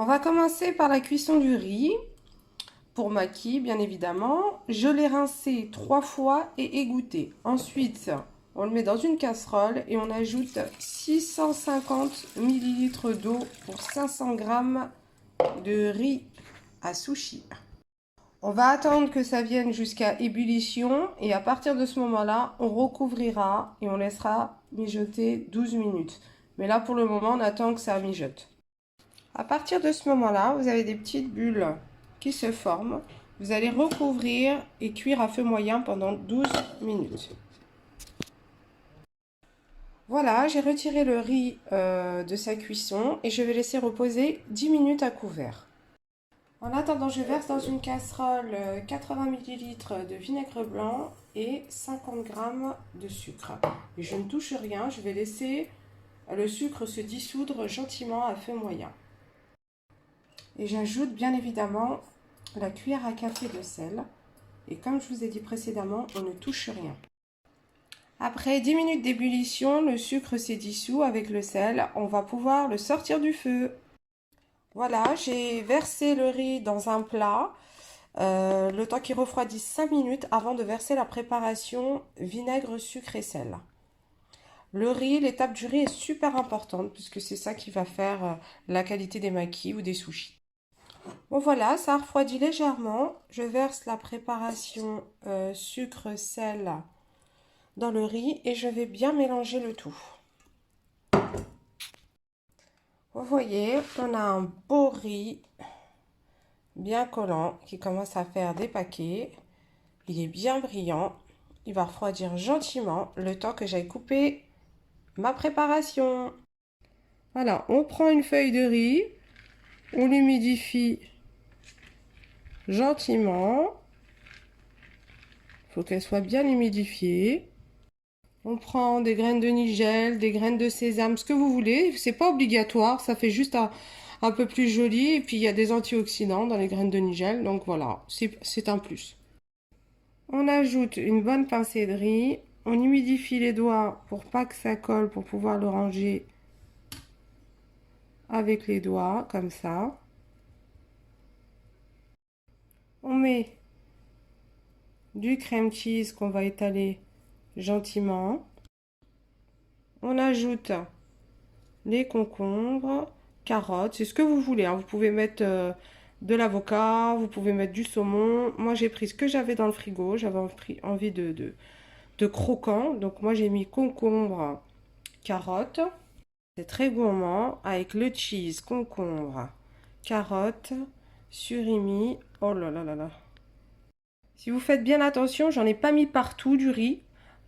On va commencer par la cuisson du riz. Pour maquis, bien évidemment. Je l'ai rincé 3 fois et égoutté. Ensuite, on le met dans une casserole et on ajoute 650 ml d'eau pour 500 g de riz à sushi. On va attendre que ça vienne jusqu'à ébullition et à partir de ce moment-là, on recouvrira et on laissera mijoter 12 minutes. Mais là, pour le moment, on attend que ça mijote. À partir de ce moment-là, vous avez des petites bulles qui se forment. Vous allez recouvrir et cuire à feu moyen pendant 12 minutes. Voilà, j'ai retiré le riz de sa cuisson et je vais laisser reposer 10 minutes à couvert. En attendant, je verse dans une casserole 80 ml de vinaigre blanc et 50 g de sucre. Et je ne touche rien, je vais laisser le sucre se dissoudre gentiment à feu moyen. Et j'ajoute bien évidemment la cuillère à café de sel. Et comme je vous ai dit précédemment, on ne touche rien. Après 10 minutes d'ébullition, le sucre s'est dissous avec le sel. On va pouvoir le sortir du feu. Voilà, j'ai versé le riz dans un plat. Le temps qu'il refroidisse 5 minutes avant de verser la préparation vinaigre, sucre et sel. Le riz, l'étape du riz est super importante puisque c'est ça qui va faire la qualité des maquis ou des sushis. Bon voilà, ça a refroidi légèrement. Je verse la préparation sucre-sel dans le riz et je vais bien mélanger le tout. Vous voyez, on a un beau riz bien collant qui commence à faire des paquets. Il est bien brillant. Il va refroidir gentiment le temps que j'aille couper ma préparation. Voilà, on prend une feuille de riz, on l'humidifie gentiment. Il faut qu'elle soit bien humidifiée. On prend des graines de nigel, des graines de sésame, ce que vous voulez. C'est pas obligatoire, ça fait juste un peu plus joli. Et puis il y a des antioxydants dans les graines de nigel, donc voilà, c'est un plus. On ajoute une bonne pincée de riz. On humidifie les doigts pour pas que ça colle, pour pouvoir le ranger avec les doigts, comme ça. On met du crème cheese qu'on va étaler gentiment. On ajoute les concombres, carottes, c'est ce que vous voulez, hein. Vous pouvez mettre de l'avocat, vous pouvez mettre du saumon. Moi, j'ai pris ce que j'avais dans le frigo. J'avais envie de croquant. Donc, moi, j'ai mis concombre, carottes. C'est très gourmand avec le cheese, concombre, carottes, surimi. Oh là là là là. Si vous faites bien attention, j'en ai pas mis partout du riz.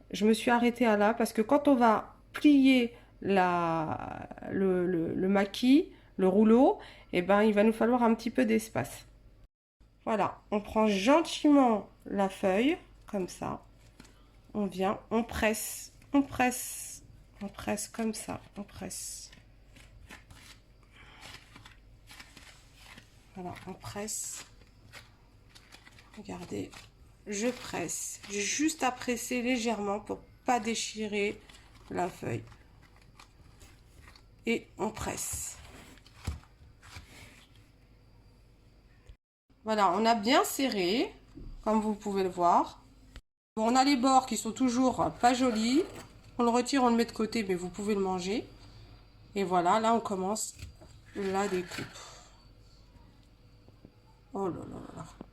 Je me suis arrêtée à là parce que quand on va plier le maquis, le rouleau, eh ben, il va nous falloir un petit peu d'espace. Voilà, on prend gentiment la feuille, comme ça. On vient, on presse, on presse, on presse comme ça, on presse. Voilà, on presse. Regardez, je presse. J'ai juste à presser légèrement pour pas déchirer la feuille. Et on presse. Voilà, on a bien serré, comme vous pouvez le voir. Bon, on a les bords qui sont toujours pas jolis. On le retire, on le met de côté, mais vous pouvez le manger. Et voilà, là on commence la découpe. Oh là là là là.